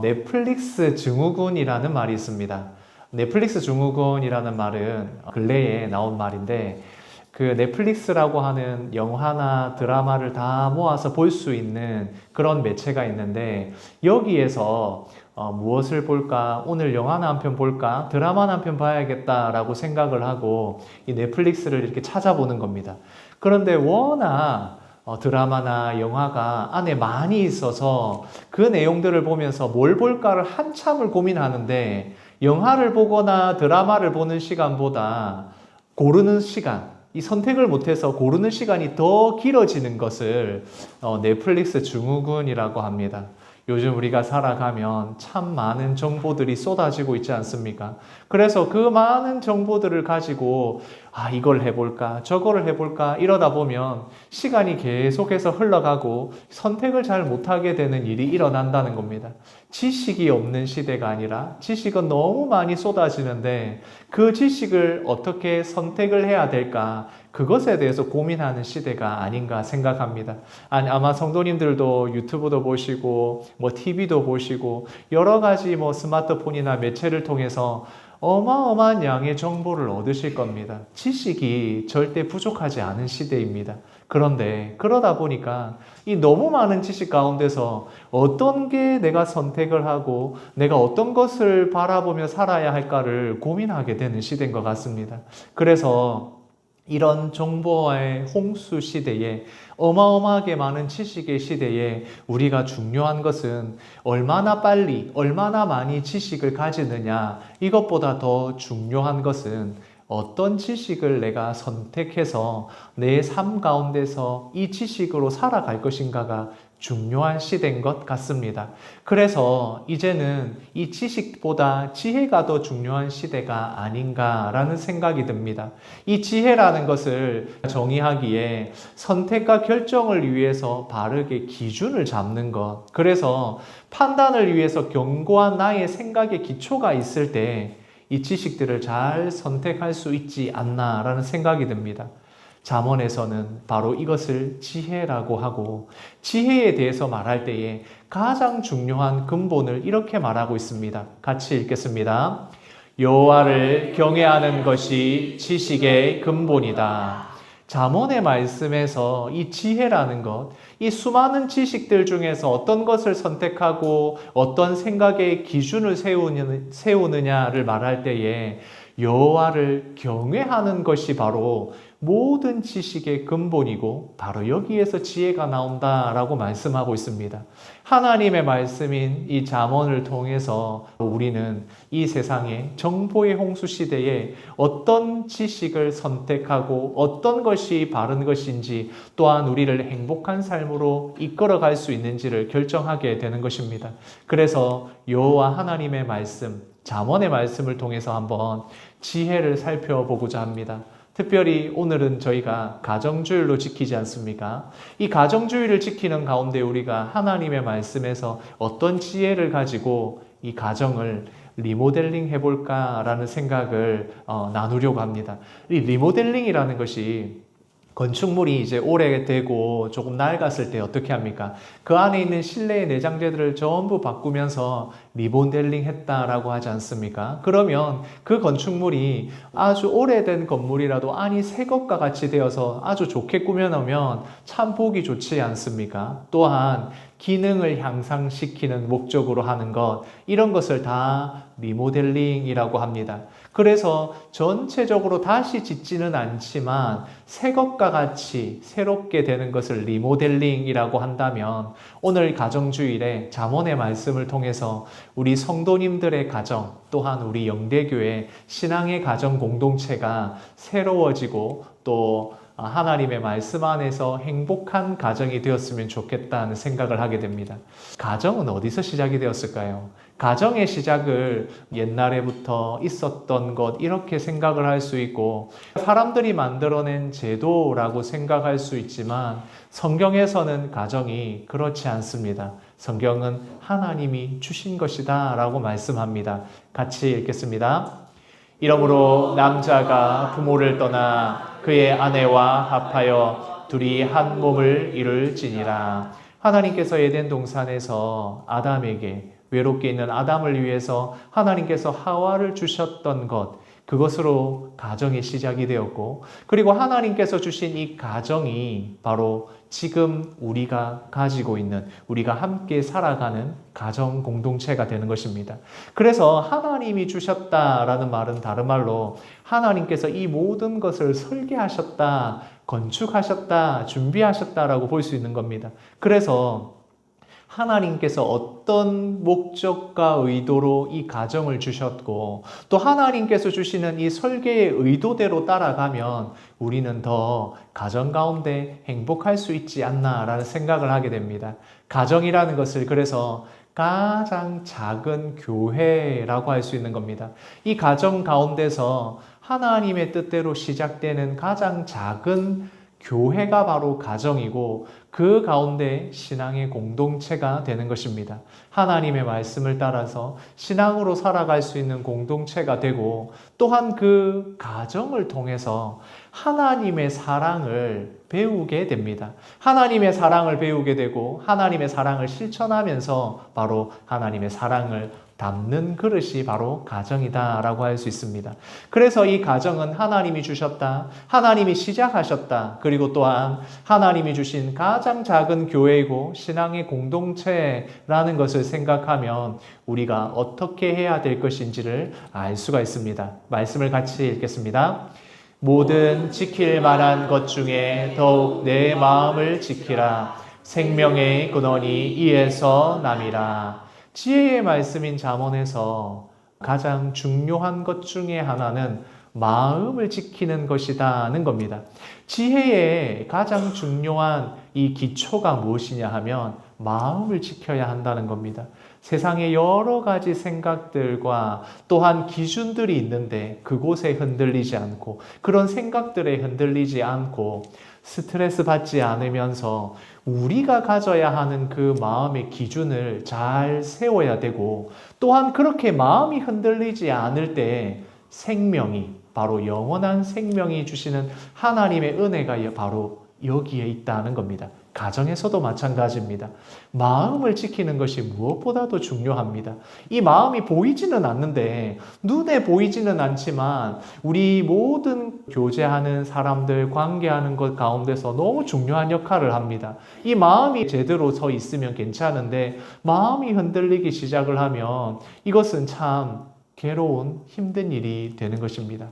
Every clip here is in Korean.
넷플릭스 증후군이라는 말이 있습니다. 넷플릭스 증후군이라는 말은 근래에 나온 말인데, 그 넷플릭스라고 하는 영화나 드라마를 다 모아서 볼 수 있는 그런 매체가 있는데, 여기에서 무엇을 볼까? 오늘 영화나 한 편 볼까? 드라마나 한 편 봐야겠다라고 생각을 하고 이 넷플릭스를 이렇게 찾아보는 겁니다. 그런데 워낙 드라마나 영화가 안에 많이 있어서 그 내용들을 보면서 뭘 볼까를 한참을 고민하는데, 영화를 보거나 드라마를 보는 시간보다 고르는 시간, 이 선택을 못해서 고르는 시간이 더 길어지는 것을 넷플릭스 증후군이라고 합니다. 요즘 우리가 살아가면 참 많은 정보들이 쏟아지고 있지 않습니까? 그래서 그 많은 정보들을 가지고 이걸 해볼까 저거를 해볼까 이러다 보면 시간이 계속해서 흘러가고 선택을 잘 못하게 되는 일이 일어난다는 겁니다. 지식이 없는 시대가 아니라 지식은 너무 많이 쏟아지는데 그 지식을 어떻게 선택을 해야 될까, 그것에 대해서 고민하는 시대가 아닌가 생각합니다. 아마 성도님들도 유튜브도 보시고 TV도 보시고 여러 가지 스마트폰이나 매체를 통해서 어마어마한 양의 정보를 얻으실 겁니다. 지식이 절대 부족하지 않은 시대입니다. 그런데 그러다 보니까 이 너무 많은 지식 가운데서 어떤 게 내가 선택을 하고 내가 어떤 것을 바라보며 살아야 할까를 고민하게 되는 시대인 것 같습니다. 그래서 이런 정보의 홍수 시대에, 어마어마하게 많은 지식의 시대에 우리가 중요한 것은 얼마나 빨리, 얼마나 많이 지식을 가지느냐, 이것보다 더 중요한 것은 어떤 지식을 내가 선택해서 내 삶 가운데서 이 지식으로 살아갈 것인가가 중요한 시대인 것 같습니다. 그래서 이제는 이 지식보다 지혜가 더 중요한 시대가 아닌가라는 생각이 듭니다. 이 지혜라는 것을 정의하기에 선택과 결정을 위해서 바르게 기준을 잡는 것, 그래서 판단을 위해서 견고한 나의 생각의 기초가 있을 때 이 지식들을 잘 선택할 수 있지 않나라는 생각이 듭니다. 잠언에서는 바로 이것을 지혜라고 하고, 지혜에 대해서 말할 때에 가장 중요한 근본을 이렇게 말하고 있습니다. 같이 읽겠습니다. 여호와를 경외하는 것이 지식의 근본이다. 잠언의 말씀에서 이 지혜라는 것, 이 수많은 지식들 중에서 어떤 것을 선택하고 어떤 생각의 기준을 세우느냐를 말할 때에 여호와를 경외하는 것이 바로 모든 지식의 근본이고 바로 여기에서 지혜가 나온다라고 말씀하고 있습니다. 하나님의 말씀인 이 잠언을 통해서 우리는 이 세상의 정보의 홍수 시대에 어떤 지식을 선택하고 어떤 것이 바른 것인지, 또한 우리를 행복한 삶으로 이끌어갈 수 있는지를 결정하게 되는 것입니다. 그래서 여호와 하나님의 말씀, 잠언의 말씀을 통해서 한번 지혜를 살펴보고자 합니다. 특별히 오늘은 저희가 가정주일로 지키지 않습니까? 이 가정주일을 지키는 가운데 우리가 하나님의 말씀에서 어떤 지혜를 가지고 이 가정을 리모델링 해볼까라는 생각을 나누려고 합니다. 이 리모델링이라는 것이 건축물이 이제 오래되고 조금 낡았을 때 어떻게 합니까? 그 안에 있는 실내의 내장재들을 전부 바꾸면서 리모델링 했다라고 하지 않습니까? 그러면 그 건축물이 아주 오래된 건물이라도 안이 새 것과 같이 되어서 아주 좋게 꾸며놓으면 참 보기 좋지 않습니까? 또한 기능을 향상시키는 목적으로 하는 것, 이런 것을 다 리모델링이라고 합니다. 그래서 전체적으로 다시 짓지는 않지만 새 것과 같이 새롭게 되는 것을 리모델링이라고 한다면, 오늘 가정주일에 잠언의 말씀을 통해서 우리 성도님들의 가정, 또한 우리 영대교회 신앙의 가정 공동체가 새로워지고 또 하나님의 말씀 안에서 행복한 가정이 되었으면 좋겠다는 생각을 하게 됩니다. 가정은 어디서 시작이 되었을까요? 가정의 시작을 옛날에부터 있었던 것, 이렇게 생각을 할 수 있고 사람들이 만들어낸 제도라고 생각할 수 있지만, 성경에서는 가정이 그렇지 않습니다. 성경은 하나님이 주신 것이다 라고 말씀합니다. 같이 읽겠습니다. 이러므로 남자가 부모를 떠나 그의 아내와 합하여 둘이 한 몸을 이룰지니라. 하나님께서 에덴 동산에서 아담에게 외롭게 있는 아담을 위해서 하나님께서 하와를 주셨던 것, 그것으로 가정이 시작이 되었고, 그리고 하나님께서 주신 이 가정이 바로 지금 우리가 가지고 있는, 우리가 함께 살아가는 가정 공동체가 되는 것입니다. 그래서 하나님이 주셨다라는 말은 다른 말로 하나님께서 이 모든 것을 설계하셨다, 건축하셨다, 준비하셨다라고 볼 수 있는 겁니다. 그래서 하나님께서 어떤 목적과 의도로 이 가정을 주셨고, 또 하나님께서 주시는 이 설계의 의도대로 따라가면 우리는 더 가정 가운데 행복할 수 있지 않나라는 생각을 하게 됩니다. 가정이라는 것을 그래서 가장 작은 교회라고 할 수 있는 겁니다. 이 가정 가운데서 하나님의 뜻대로 시작되는 가장 작은 교회가 바로 가정이고, 그 가운데 신앙의 공동체가 되는 것입니다. 하나님의 말씀을 따라서 신앙으로 살아갈 수 있는 공동체가 되고, 또한 그 가정을 통해서 하나님의 사랑을 배우게 됩니다. 하나님의 사랑을 배우게 되고, 하나님의 사랑을 실천하면서 바로 하나님의 사랑을 담는 그릇이 바로 가정이다라고 할 수 있습니다. 그래서 이 가정은 하나님이 주셨다, 하나님이 시작하셨다, 그리고 또한 하나님이 주신 가장 작은 교회이고 신앙의 공동체라는 것을 생각하면 우리가 어떻게 해야 될 것인지를 알 수가 있습니다. 말씀을 같이 읽겠습니다. 모든 지킬 만한 것 중에 더욱 내 마음을 지키라. 생명의 근원이 이에서 남이라. 지혜의 말씀인 잠언에서 가장 중요한 것 중에 하나는 마음을 지키는 것이다는 겁니다. 지혜의 가장 중요한 이 기초가 무엇이냐 하면 마음을 지켜야 한다는 겁니다. 세상에 여러 가지 생각들과 또한 기준들이 있는데 그곳에 흔들리지 않고, 그런 생각들에 흔들리지 않고 스트레스 받지 않으면서 우리가 가져야 하는 그 마음의 기준을 잘 세워야 되고, 또한 그렇게 마음이 흔들리지 않을 때 생명이, 바로 영원한 생명이 주시는 하나님의 은혜가 바로 여기에 있다는 겁니다. 가정에서도 마찬가지입니다. 마음을 지키는 것이 무엇보다도 중요합니다. 이 마음이 보이지는 않는데, 눈에 보이지는 않지만 우리 모든 교제하는 사람들, 관계하는 것 가운데서 너무 중요한 역할을 합니다. 이 마음이 제대로 서 있으면 괜찮은데 마음이 흔들리기 시작을 하면 이것은 참 괴로운 힘든 일이 되는 것입니다.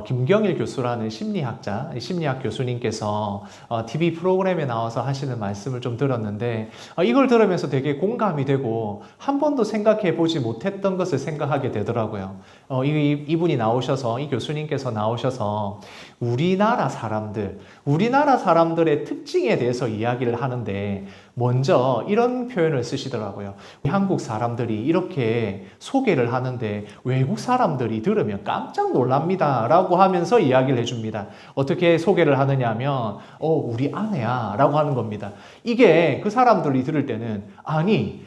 김경일 교수라는 심리학 교수님께서 TV 프로그램에 나와서 하시는 말씀을 좀 들었는데, 이걸 들으면서 되게 공감이 되고 한 번도 생각해 보지 못했던 것을 생각하게 되더라고요. 이분이 나오셔서, 이 교수님께서 나오셔서 우리나라 사람들의 특징에 대해서 이야기를 하는데, 먼저 이런 표현을 쓰시더라고요. 한국 사람들이 이렇게 소개를 하는데 외국 사람들이 들으면 깜짝 놀랍니다 라고 하면서 이야기를 해줍니다. 어떻게 소개를 하느냐 하면 우리 아내야 라고 하는 겁니다. 이게 그 사람들이 들을 때는, 아니,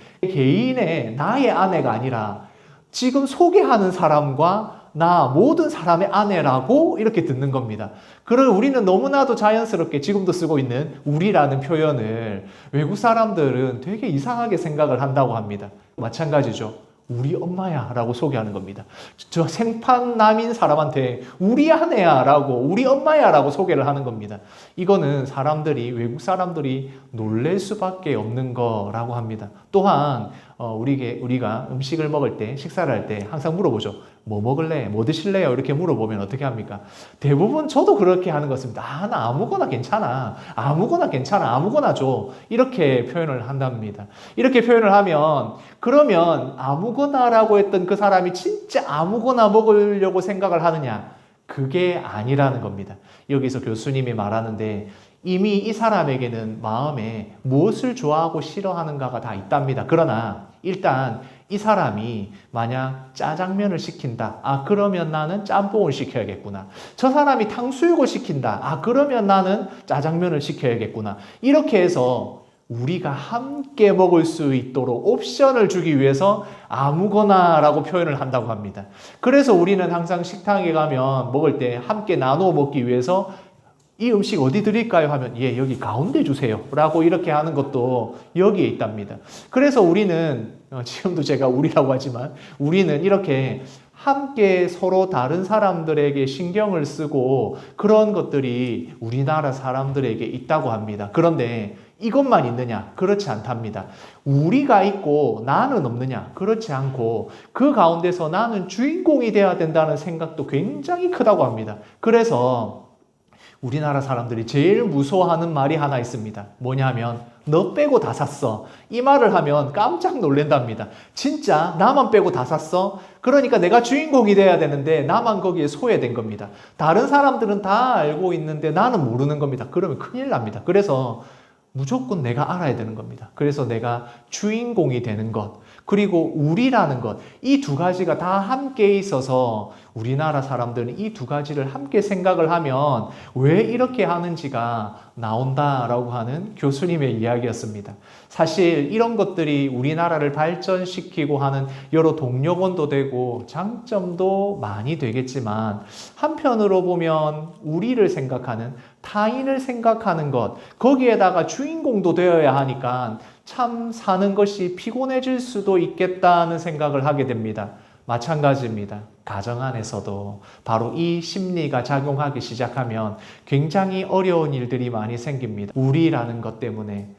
나의 아내가 아니라 지금 소개하는 사람과 나 모든 사람의 아내라고 이렇게 듣는 겁니다. 그럼 우리는 너무나도 자연스럽게 지금도 쓰고 있는 우리라는 표현을 외국 사람들은 되게 이상하게 생각을 한다고 합니다. 마찬가지죠. 우리 엄마야 라고 소개하는 겁니다. 저 생판남인 사람한테 우리 아내야 라고, 우리 엄마야 라고 소개를 하는 겁니다. 이거는 외국 사람들이 놀랄 수밖에 없는 거라고 합니다. 또한 우리가 음식을 먹을 때, 식사를 할 때 항상 물어보죠. 뭐 먹을래? 뭐 드실래요? 이렇게 물어보면 어떻게 합니까? 대부분 저도 그렇게 하는 것입니다. 나 아무거나 괜찮아. 아무거나 줘. 이렇게 표현을 한답니다. 이렇게 표현을 하면, 그러면 아무거나라고 했던 그 사람이 진짜 아무거나 먹으려고 생각을 하느냐? 그게 아니라는 겁니다. 여기서 교수님이 말하는데, 이미 이 사람에게는 마음에 무엇을 좋아하고 싫어하는가가 다 있답니다. 그러나 일단 이 사람이 만약 짜장면을 시킨다. 그러면 나는 짬뽕을 시켜야겠구나. 저 사람이 탕수육을 시킨다. 그러면 나는 짜장면을 시켜야겠구나. 이렇게 해서 우리가 함께 먹을 수 있도록 옵션을 주기 위해서 아무거나라고 표현을 한다고 합니다. 그래서 우리는 항상 식당에 가면 먹을 때 함께 나누어 먹기 위해서 이 음식 어디 드릴까요? 하면 예, 여기 가운데 주세요 라고 이렇게 하는 것도 여기에 있답니다. 그래서 우리는 지금도 제가 우리라고 하지만 우리는 이렇게 함께 서로 다른 사람들에게 신경을 쓰고 그런 것들이 우리나라 사람들에게 있다고 합니다. 그런데 이것만 있느냐? 그렇지 않답니다. 우리가 있고 나는 없느냐? 그렇지 않고 그 가운데서 나는 주인공이 돼야 된다는 생각도 굉장히 크다고 합니다. 그래서 우리나라 사람들이 제일 무서워하는 말이 하나 있습니다. 뭐냐면 너 빼고 다 샀어. 이 말을 하면 깜짝 놀란답니다. 진짜 나만 빼고 다 샀어? 그러니까 내가 주인공이 돼야 되는데 나만 거기에 소외된 겁니다. 다른 사람들은 다 알고 있는데 나는 모르는 겁니다. 그러면 큰일 납니다. 그래서 무조건 내가 알아야 되는 겁니다. 그래서 내가 주인공이 되는 것, 그리고 우리라는 것, 이 두 가지가 다 함께 있어서 우리나라 사람들은 이 두 가지를 함께 생각을 하면 왜 이렇게 하는지가 나온다라고 하는 교수님의 이야기였습니다. 사실 이런 것들이 우리나라를 발전시키고 하는 여러 동력원도 되고 장점도 많이 되겠지만 한편으로 보면 우리를 생각하는, 타인을 생각하는 것, 거기에다가 주인공도 되어야 하니까 참 사는 것이 피곤해질 수도 있겠다는 생각을 하게 됩니다. 마찬가지입니다. 가정 안에서도 바로 이 심리가 작용하기 시작하면 굉장히 어려운 일들이 많이 생깁니다. 우리라는 것 때문에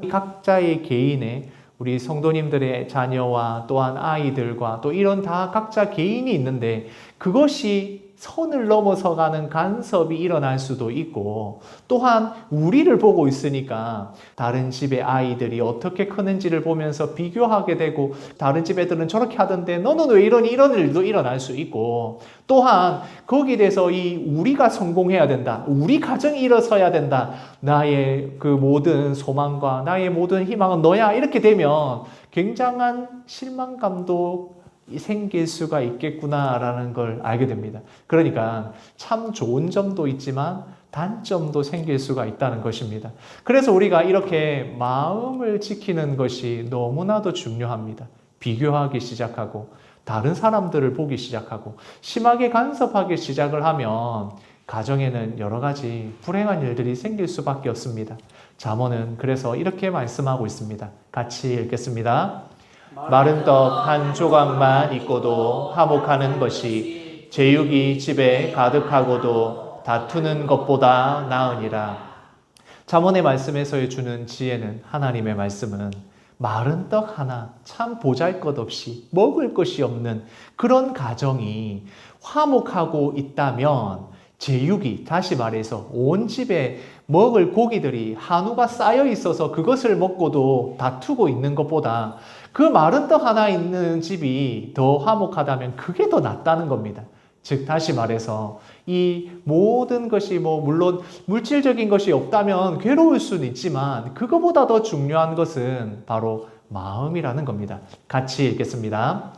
각자의 개인의 우리 성도님들의 자녀와 또한 아이들과 또 이런 다 각자 개인이 있는데 그것이 선을 넘어서가는 간섭이 일어날 수도 있고 또한 우리를 보고 있으니까 다른 집의 아이들이 어떻게 크는지를 보면서 비교하게 되고 다른 집 애들은 저렇게 하던데 너는 왜 이러니 이런 일도 일어날 수 있고 또한 거기에 대해서 이 우리가 성공해야 된다. 우리 가정이 일어서야 된다. 나의 그 모든 소망과 나의 모든 희망은 너야. 이렇게 되면 굉장한 실망감도 생길 수가 있겠구나라는 걸 알게 됩니다. 그러니까 참 좋은 점도 있지만 단점도 생길 수가 있다는 것입니다. 그래서 우리가 이렇게 마음을 지키는 것이 너무나도 중요합니다. 비교하기 시작하고 다른 사람들을 보기 시작하고 심하게 간섭하기 시작을 하면 가정에는 여러 가지 불행한 일들이 생길 수밖에 없습니다. 잠언은 그래서 이렇게 말씀하고 있습니다. 같이 읽겠습니다. 마른 떡 한 조각만 있고도 화목하는 것이 제육이 집에 가득하고도 다투는 것보다 나으니라. 잠언의 말씀에서 주는 지혜는 하나님의 말씀은 마른 떡 하나 참 보잘것없이 먹을 것이 없는 그런 가정이 화목하고 있다면 제육이 다시 말해서 온 집에 먹을 고기들이 한우가 쌓여 있어서 그것을 먹고도 다투고 있는 것보다 그 마른 떡 하나 있는 집이 더 화목하다면 그게 더 낫다는 겁니다. 즉 다시 말해서 이 모든 것이 물론 물질적인 것이 없다면 괴로울 수는 있지만 그거보다 더 중요한 것은 바로 마음이라는 겁니다. 같이 읽겠습니다.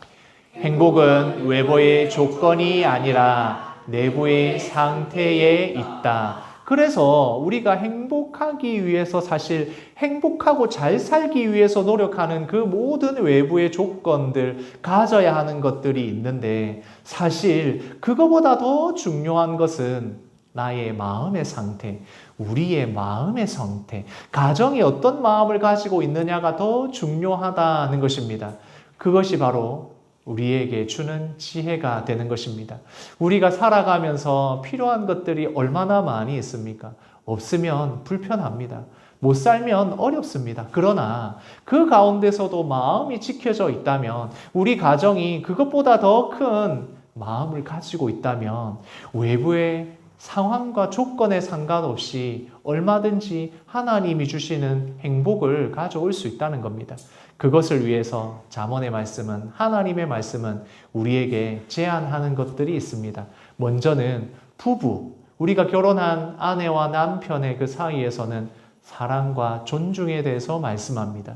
행복은 외부의 조건이 아니라 내부의 상태에 있다. 그래서 우리가 행복하기 위해서 사실 행복하고 잘 살기 위해서 노력하는 그 모든 외부의 조건들, 가져야 하는 것들이 있는데 사실 그거보다 더 중요한 것은 나의 마음의 상태, 우리의 마음의 상태, 가정이 어떤 마음을 가지고 있느냐가 더 중요하다는 것입니다. 그것이 바로 우리에게 주는 지혜가 되는 것입니다. 우리가 살아가면서 필요한 것들이 얼마나 많이 있습니까? 없으면 불편합니다. 못 살면 어렵습니다. 그러나 그 가운데서도 마음이 지켜져 있다면 우리 가정이 그것보다 더 큰 마음을 가지고 있다면 외부의 상황과 조건에 상관없이 얼마든지 하나님이 주시는 행복을 가져올 수 있다는 겁니다. 그것을 위해서 잠언의 말씀은, 하나님의 말씀은 우리에게 제안하는 것들이 있습니다. 먼저는 부부, 우리가 결혼한 아내와 남편의 그 사이에서는 사랑과 존중에 대해서 말씀합니다.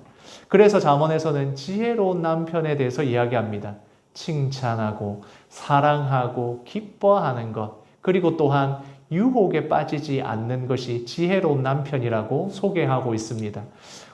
그래서 잠언에서는 지혜로운 남편에 대해서 이야기합니다. 칭찬하고 사랑하고 기뻐하는 것, 그리고 또한 유혹에 빠지지 않는 것이 지혜로운 남편이라고 소개하고 있습니다.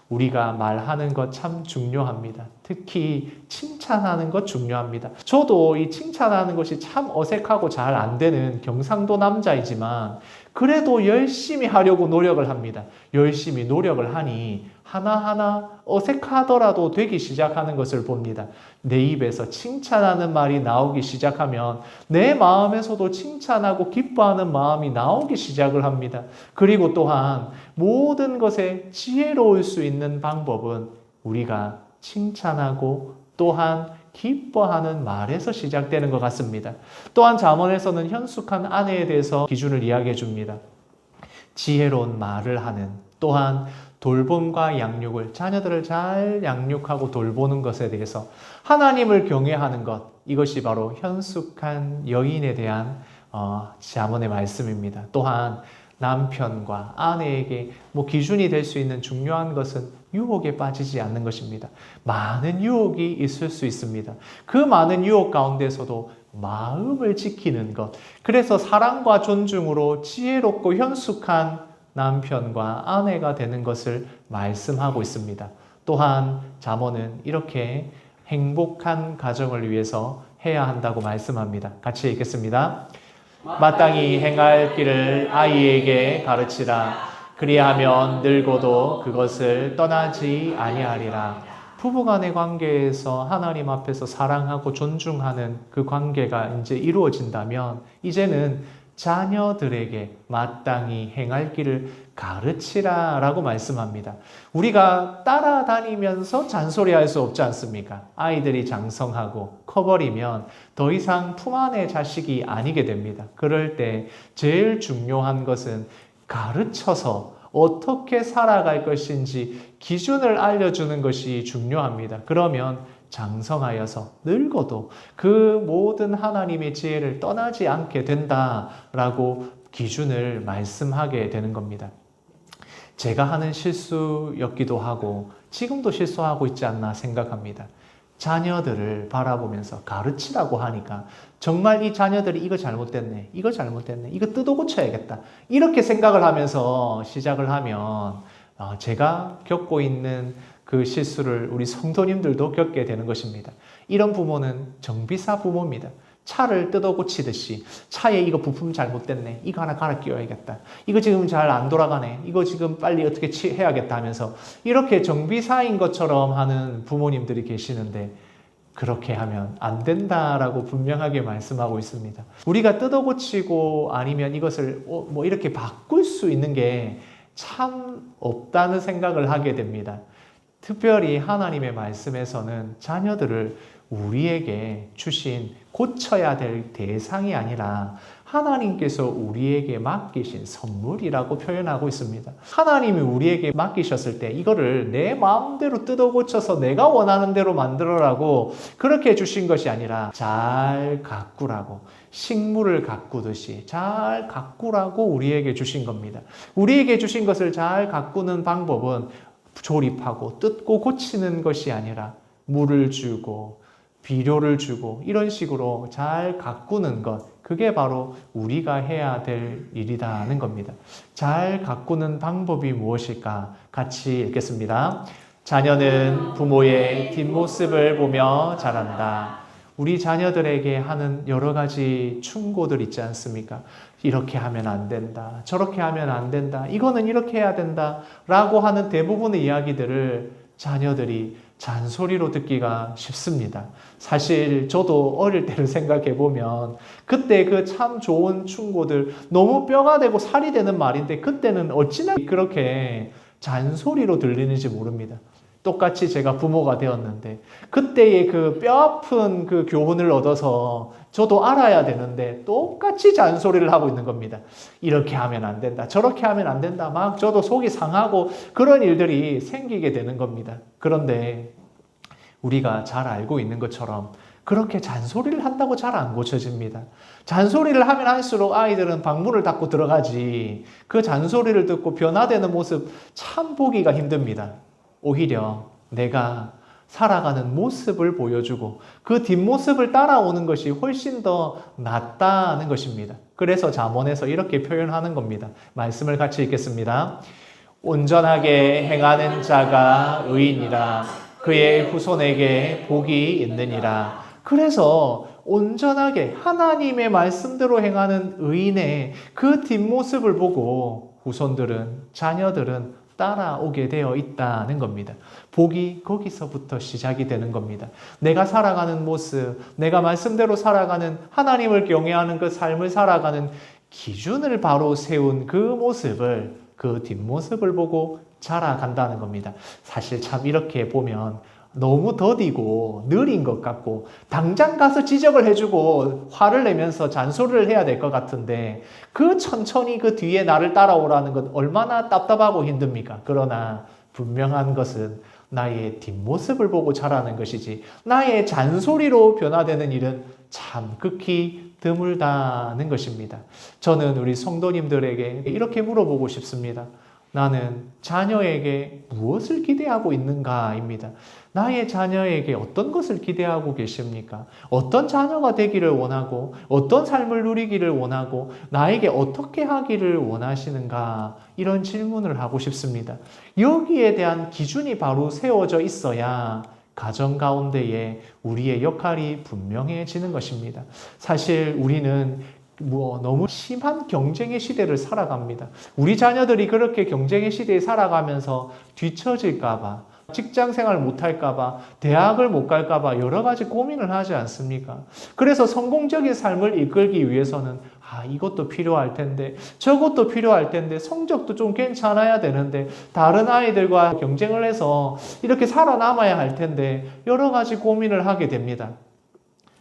우리가 말하는 것 참 중요합니다. 특히 칭찬하는 것 중요합니다. 저도 이 칭찬하는 것이 참 어색하고 잘 안 되는 경상도 남자이지만 그래도 열심히 하려고 노력을 합니다. 열심히 노력을 하니 하나하나 어색하더라도 되기 시작하는 것을 봅니다. 내 입에서 칭찬하는 말이 나오기 시작하면 내 마음에서도 칭찬하고 기뻐하는 마음이 나오기 시작을 합니다. 그리고 또한 모든 것에 지혜로울 수 있는 방법은 우리가 칭찬하고 또한 기뻐하는 말에서 시작되는 것 같습니다. 또한 잠언에서는 현숙한 아내에 대해서 기준을 이야기해 줍니다. 지혜로운 말을 하는, 또한 돌봄과 양육을, 자녀들을 잘 양육하고 돌보는 것에 대해서 하나님을 경외하는 것, 이것이 바로 현숙한 여인에 대한 잠언의 말씀입니다. 또한 남편과 아내에게 기준이 될 수 있는 중요한 것은 유혹에 빠지지 않는 것입니다. 많은 유혹이 있을 수 있습니다. 그 많은 유혹 가운데서도 마음을 지키는 것, 그래서 사랑과 존중으로 지혜롭고 현숙한 남편과 아내가 되는 것을 말씀하고 있습니다. 또한 잠언은 이렇게 행복한 가정을 위해서 해야 한다고 말씀합니다. 같이 읽겠습니다. 마땅히 행할 길을 아이에게 가르치라. 그리하면 늙어도 그것을 떠나지 아니하리라. 부부간의 관계에서 하나님 앞에서 사랑하고 존중하는 그 관계가 이제 이루어진다면 이제는 자녀들에게 마땅히 행할 길을 가르치라 라고 말씀합니다. 우리가 따라다니면서 잔소리할 수 없지 않습니까? 아이들이 장성하고 커버리면 더 이상 품 안의 자식이 아니게 됩니다. 그럴 때 제일 중요한 것은 가르쳐서 어떻게 살아갈 것인지 기준을 알려주는 것이 중요합니다. 그러면 장성하여서 늙어도 그 모든 하나님의 지혜를 떠나지 않게 된다라고 기준을 말씀하게 되는 겁니다. 제가 하는 실수였기도 하고 지금도 실수하고 있지 않나 생각합니다. 자녀들을 바라보면서 가르치라고 하니까 정말 이 자녀들이 이거 잘못됐네, 이거 잘못됐네, 이거 뜯어 고쳐야겠다, 이렇게 생각을 하면서 시작을 하면 제가 겪고 있는 그 실수를 우리 성도님들도 겪게 되는 것입니다. 이런 부모는 정비사 부모입니다. 차를 뜯어 고치듯이 차에 이거 부품 잘못됐네, 이거 하나 갈아 끼워야겠다, 이거 지금 잘 안 돌아가네, 이거 지금 빨리 어떻게 해야겠다 하면서 이렇게 정비사인 것처럼 하는 부모님들이 계시는데 그렇게 하면 안 된다라고 분명하게 말씀하고 있습니다. 우리가 뜯어 고치고 아니면 이것을 이렇게 바꿀 수 있는 게 참 없다는 생각을 하게 됩니다. 특별히 하나님의 말씀에서는 자녀들을 우리에게 주신 고쳐야 될 대상이 아니라 하나님께서 우리에게 맡기신 선물이라고 표현하고 있습니다. 하나님이 우리에게 맡기셨을 때 이거를 내 마음대로 뜯어 고쳐서 내가 원하는 대로 만들어라고 그렇게 주신 것이 아니라 잘 가꾸라고, 식물을 가꾸듯이 잘 가꾸라고 우리에게 주신 겁니다. 우리에게 주신 것을 잘 가꾸는 방법은 조립하고 뜯고 고치는 것이 아니라 물을 주고 비료를 주고 이런 식으로 잘 가꾸는 것, 그게 바로 우리가 해야 될 일이라는 겁니다. 잘 가꾸는 방법이 무엇일까? 같이 읽겠습니다. 자녀는 부모의 뒷모습을 보며 자란다. 우리 자녀들에게 하는 여러 가지 충고들 있지 않습니까? 이렇게 하면 안 된다, 저렇게 하면 안 된다, 이거는 이렇게 해야 된다 라고 하는 대부분의 이야기들을 자녀들이 잔소리로 듣기가 쉽습니다. 사실 저도 어릴 때를 생각해 보면 그때 그 참 좋은 충고들, 너무 뼈가 되고 살이 되는 말인데 그때는 어찌나 그렇게 잔소리로 들리는지 모릅니다. 똑같이 제가 부모가 되었는데 그때의 그 뼈아픈 그 교훈을 얻어서 저도 알아야 되는데 똑같이 잔소리를 하고 있는 겁니다. 이렇게 하면 안 된다, 저렇게 하면 안 된다, 막 저도 속이 상하고 그런 일들이 생기게 되는 겁니다. 그런데 우리가 잘 알고 있는 것처럼 그렇게 잔소리를 한다고 잘 안 고쳐집니다. 잔소리를 하면 할수록 아이들은 방문을 닫고 들어가지, 그 잔소리를 듣고 변화되는 모습 참 보기가 힘듭니다. 오히려 내가 살아가는 모습을 보여주고 그 뒷모습을 따라오는 것이 훨씬 더 낫다는 것입니다. 그래서 잠언에서 이렇게 표현하는 겁니다. 말씀을 같이 읽겠습니다. 온전하게 행하는 자가 의인이라. 그의 후손에게 복이 있느니라. 그래서 온전하게 하나님의 말씀대로 행하는 의인의 그 뒷모습을 보고 후손들은, 자녀들은 따라오게 되어 있다는 겁니다. 복이 거기서부터 시작이 되는 겁니다. 내가 살아가는 모습, 내가 말씀대로 살아가는, 하나님을 경외하는 그 삶을 살아가는 기준을 바로 세운 그 모습을, 그 뒷모습을 보고 자라간다는 겁니다. 사실 참 이렇게 보면 너무 더디고 느린 것 같고 당장 가서 지적을 해주고 화를 내면서 잔소리를 해야 될 것 같은데 그 천천히 그 뒤에 나를 따라오라는 것 얼마나 답답하고 힘듭니까? 그러나 분명한 것은 나의 뒷모습을 보고 자라는 것이지 나의 잔소리로 변화되는 일은 참 극히 드물다는 것입니다. 저는 우리 성도님들에게 이렇게 물어보고 싶습니다. 나는 자녀에게 무엇을 기대하고 있는가입니다. 나의 자녀에게 어떤 것을 기대하고 계십니까? 어떤 자녀가 되기를 원하고 어떤 삶을 누리기를 원하고 나에게 어떻게 하기를 원하시는가? 이런 질문을 하고 싶습니다. 여기에 대한 기준이 바로 세워져 있어야 가정 가운데에 우리의 역할이 분명해지는 것입니다. 사실 우리는 너무 심한 경쟁의 시대를 살아갑니다. 우리 자녀들이 그렇게 경쟁의 시대에 살아가면서 뒤처질까봐, 직장 생활 못할까봐, 대학을 못 갈까봐 여러 가지 고민을 하지 않습니까? 그래서 성공적인 삶을 이끌기 위해서는 이것도 필요할 텐데, 저것도 필요할 텐데, 성적도 좀 괜찮아야 되는데, 다른 아이들과 경쟁을 해서 이렇게 살아남아야 할 텐데, 여러 가지 고민을 하게 됩니다.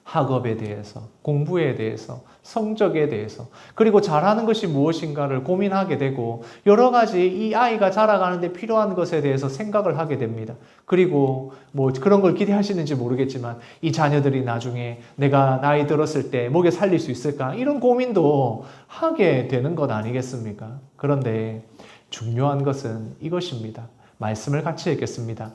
학업에 대해서, 공부에 대해서, 성적에 대해서, 그리고 잘하는 것이 무엇인가를 고민하게 되고 여러 가지 이 아이가 자라가는데 필요한 것에 대해서 생각을 하게 됩니다. 그리고 그런 걸 기대하시는지 모르겠지만 이 자녀들이 나중에 내가 나이 들었을 때 먹여 살릴 수 있을까? 이런 고민도 하게 되는 것 아니겠습니까? 그런데 중요한 것은 이것입니다. 말씀을 같이 읽겠습니다.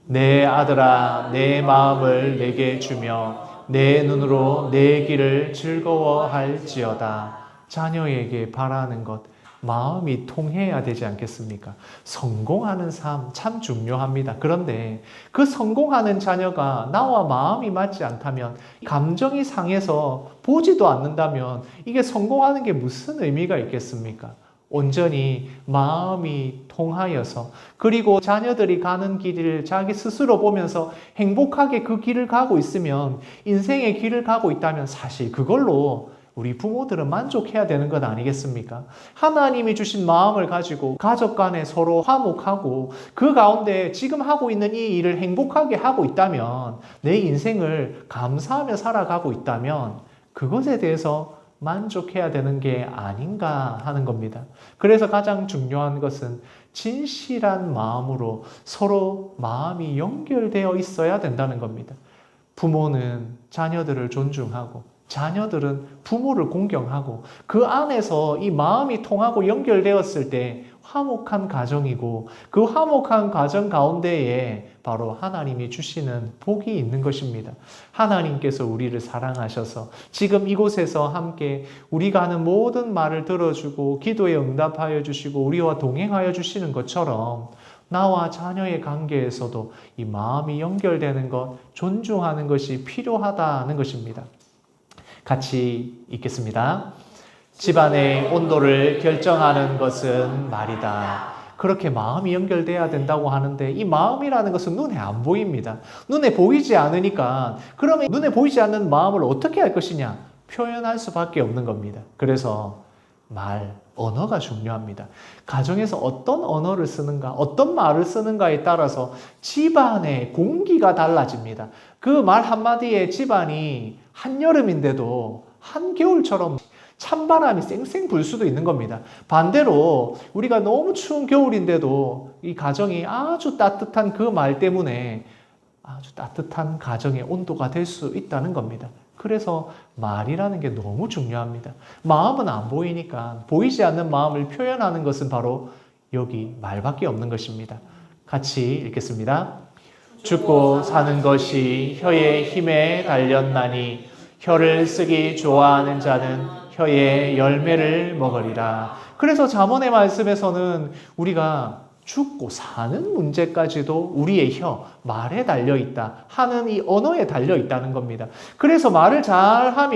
내 아들아, 내 마음을 내게 주며 내 눈으로 내 길을 즐거워할지어다. 자녀에게 바라는 것, 마음이 통해야 되지 않겠습니까? 성공하는 삶 참 중요합니다. 그런데 그 성공하는 자녀가 나와 마음이 맞지 않다면, 감정이 상해서 보지도 않는다면 이게 성공하는 게 무슨 의미가 있겠습니까? 온전히 마음이 통하여서, 그리고 자녀들이 가는 길을 자기 스스로 보면서 행복하게 그 길을 가고 있으면, 인생의 길을 가고 있다면 사실 그걸로 우리 부모들은 만족해야 되는 것 아니겠습니까? 하나님이 주신 마음을 가지고 가족 간에 서로 화목하고 그 가운데 지금 하고 있는 이 일을 행복하게 하고 있다면, 내 인생을 감사하며 살아가고 있다면 그것에 대해서 만족해야 되는 게 아닌가 하는 겁니다. 그래서 가장 중요한 것은 진실한 마음으로 서로 마음이 연결되어 있어야 된다는 겁니다. 부모는 자녀들을 존중하고 자녀들은 부모를 공경하고 그 안에서 이 마음이 통하고 연결되었을 때 화목한 가정이고, 그 화목한 가정 가운데에 바로 하나님이 주시는 복이 있는 것입니다. 하나님께서 우리를 사랑하셔서 지금 이곳에서 함께 우리가 하는 모든 말을 들어주고 기도에 응답하여 주시고 우리와 동행하여 주시는 것처럼, 나와 자녀의 관계에서도 이 마음이 연결되는 것, 존중하는 것이 필요하다는 것입니다. 같이 읽겠습니다. 집안의 온도를 결정하는 것은 말이다. 그렇게 마음이 연결돼야 된다고 하는데, 이 마음이라는 것은 눈에 안 보입니다. 눈에 보이지 않으니까, 그러면 눈에 보이지 않는 마음을 어떻게 할 것이냐? 표현할 수밖에 없는 겁니다. 그래서 언어가 중요합니다. 가정에서 어떤 언어를 쓰는가, 어떤 말을 쓰는가에 따라서 집안의 공기가 달라집니다. 그 말 한마디에 집안이 한여름인데도 한겨울처럼 찬바람이 쌩쌩 불 수도 있는 겁니다. 반대로 우리가 너무 추운 겨울인데도 이 가정이 아주 따뜻한 그 말 때문에 아주 따뜻한 가정의 온도가 될 수 있다는 겁니다. 그래서 말이라는 게 너무 중요합니다. 마음은 안 보이니까 보이지 않는 마음을 표현하는 것은 바로 여기 말밖에 없는 것입니다. 같이 읽겠습니다. 죽고 사는 것이 혀의 힘에 달렸나니 혀를 쓰기 좋아하는 자는 혀의 열매를 먹으리라. 그래서 잠언의 말씀에서는 우리가 죽고 사는 문제까지도 우리의 말에 달려있다 하는 이 언어에 달려있다는 겁니다. 그래서 말을 잘하게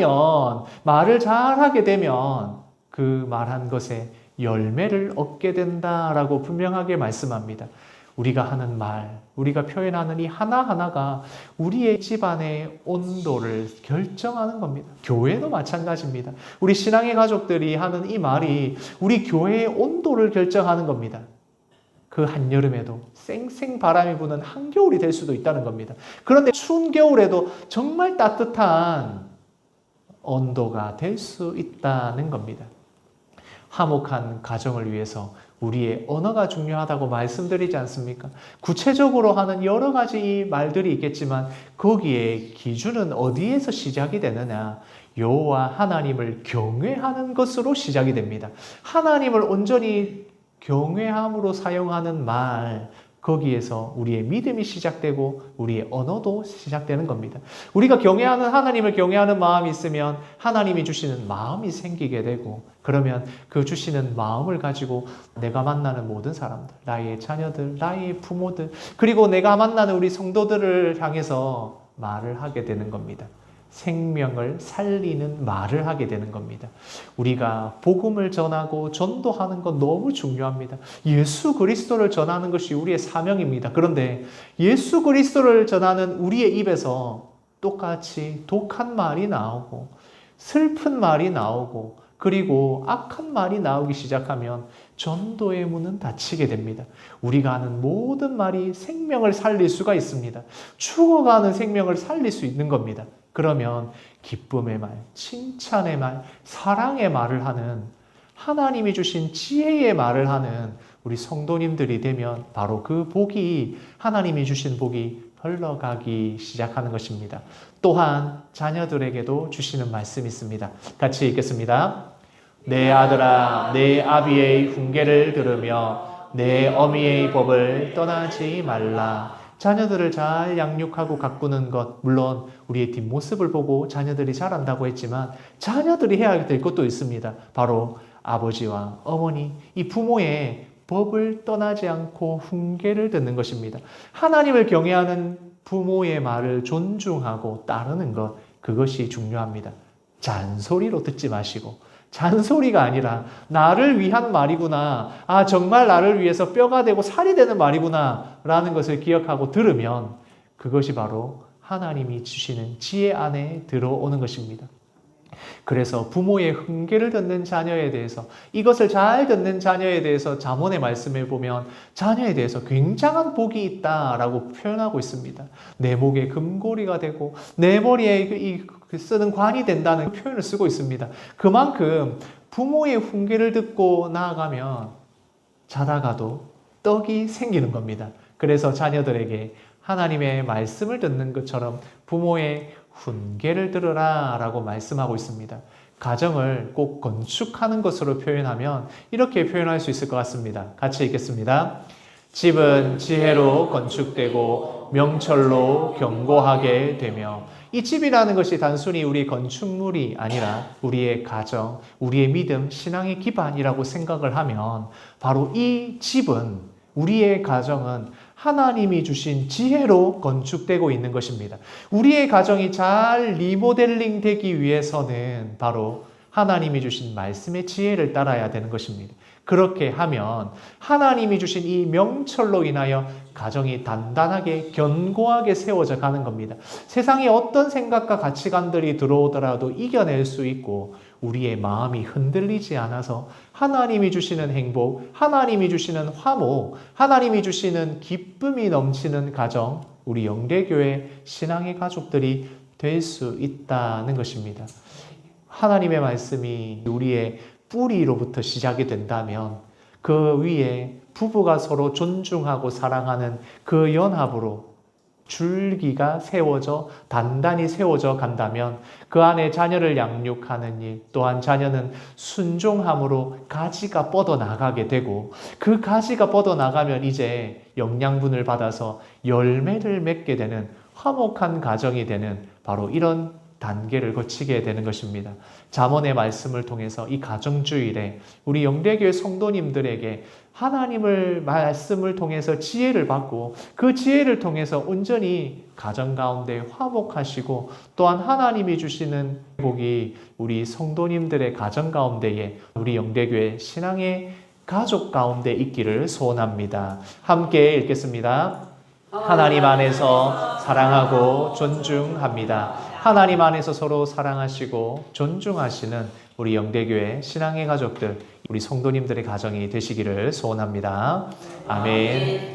되면 그 말한 것에 열매를 얻게 된다라고 분명하게 말씀합니다. 우리가 하는 말, 우리가 표현하는 이 하나하나가 우리의 집안의 온도를 결정하는 겁니다. 교회도 마찬가지입니다. 우리 신앙의 가족들이 하는 이 말이 우리 교회의 온도를 결정하는 겁니다. 그 한여름에도 쌩쌩 바람이 부는 한겨울이 될 수도 있다는 겁니다. 그런데 추운 겨울에도 정말 따뜻한 온도가 될 수 있다는 겁니다. 화목한 가정을 위해서 우리의 언어가 중요하다고 말씀드리지 않습니까? 구체적으로 하는 여러 가지 말들이 있겠지만 거기에 기준은 어디에서 시작이 되느냐? 여호와 하나님을 경외하는 것으로 시작이 됩니다. 하나님을 온전히 경외함으로 사용하는 말, 거기에서 우리의 믿음이 시작되고 우리의 언어도 시작되는 겁니다. 우리가 하나님을 경외하는 마음이 있으면 하나님이 주시는 마음이 생기게 되고, 그러면 그 주시는 마음을 가지고 내가 만나는 모든 사람들, 나의 자녀들, 나의 부모들, 그리고 내가 만나는 우리 성도들을 향해서 말을 하게 되는 겁니다. 생명을 살리는 말을 하게 되는 겁니다. 우리가 복음을 전하고 전도하는 건 너무 중요합니다. 예수 그리스도를 전하는 것이 우리의 사명입니다. 그런데 예수 그리스도를 전하는 우리의 입에서 똑같이 독한 말이 나오고 슬픈 말이 나오고 그리고 악한 말이 나오기 시작하면 전도의 문은 닫히게 됩니다. 우리가 하는 모든 말이 생명을 살릴 수가 있습니다. 죽어가는 생명을 살릴 수 있는 겁니다. 그러면 기쁨의 말, 칭찬의 말, 사랑의 말을 하는, 하나님이 주신 지혜의 말을 하는 우리 성도님들이 되면 바로 그 복이, 하나님이 주신 복이 흘러가기 시작하는 것입니다. 또한 자녀들에게도 주시는 말씀이 있습니다. 같이 읽겠습니다. 내 아들아, 내 아비의 훈계를 들으며 내 어미의 법을 떠나지 말라. 자녀들을 잘 양육하고 가꾸는 것, 물론 우리의 뒷모습을 보고 자녀들이 자란다고 했지만 자녀들이 해야 될 것도 있습니다. 바로 아버지와 어머니, 이 부모의 법을 떠나지 않고 훈계를 듣는 것입니다. 하나님을 경외하는 부모의 말을 존중하고 따르는 것, 그것이 중요합니다. 잔소리로 듣지 마시고, 잔소리가 아니라 나를 위한 말이구나, 정말 나를 위해서 뼈가 되고 살이 되는 말이구나 라는 것을 기억하고 들으면 그것이 바로 하나님이 주시는 지혜 안에 들어오는 것입니다. 그래서 부모의 훈계를 듣는 자녀에 대해서, 이것을 잘 듣는 자녀에 대해서 잠언의 말씀을 보면 자녀에 대해서 굉장한 복이 있다라고 표현하고 있습니다. 내 목에 금고리가 되고 내 머리에 쓰는 관이 된다는 표현을 쓰고 있습니다. 그만큼 부모의 훈계를 듣고 나아가면 자다가도 떡이 생기는 겁니다. 그래서 자녀들에게 하나님의 말씀을 듣는 것처럼 부모의 훈계를 들으라 라고 말씀하고 있습니다. 가정을 꼭 건축하는 것으로 표현하면 이렇게 표현할 수 있을 것 같습니다. 같이 읽겠습니다. 집은 지혜로 건축되고 명철로 견고하게 되며, 이 집이라는 것이 단순히 우리 건축물이 아니라 우리의 가정, 우리의 믿음, 신앙의 기반이라고 생각을 하면 바로 이 집은, 우리의 가정은 하나님이 주신 지혜로 건축되고 있는 것입니다. 우리의 가정이 잘 리모델링 되기 위해서는 바로 하나님이 주신 말씀의 지혜를 따라야 되는 것입니다. 그렇게 하면 하나님이 주신 이 명철로 인하여 가정이 단단하게 견고하게 세워져 가는 겁니다. 세상에 어떤 생각과 가치관들이 들어오더라도 이겨낼 수 있고 우리의 마음이 흔들리지 않아서 하나님이 주시는 행복, 하나님이 주시는 화목, 하나님이 주시는 기쁨이 넘치는 가정, 우리 영대교회 신앙의 가족들이 될 수 있다는 것입니다. 하나님의 말씀이 우리의 뿌리로부터 시작이 된다면 그 위에 부부가 서로 존중하고 사랑하는 그 연합으로 줄기가 세워져 단단히 세워져 간다면 그 안에 자녀를 양육하는 일, 또한 자녀는 순종함으로 가지가 뻗어나가게 되고 그 가지가 뻗어나가면 이제 영양분을 받아서 열매를 맺게 되는 화목한 가정이 되는 바로 이런 단계를 거치게 되는 것입니다. 잠언의 말씀을 통해서 이 가정주일에 우리 영대교회 성도님들에게 하나님을 말씀을 통해서 지혜를 받고 그 지혜를 통해서 온전히 가정 가운데 화목하시고 또한 하나님이 주시는 복이 우리 성도님들의 가정 가운데에 우리 영대교회 신앙의 가족 가운데 있기를 소원합니다. 함께 읽겠습니다. 하나님 안에서 사랑하고 존중합니다. 하나님 안에서 서로 사랑하시고 존중하시는 우리 영대교회 신앙의 가족들, 우리 성도님들의 가정이 되시기를 소원합니다. 아멘.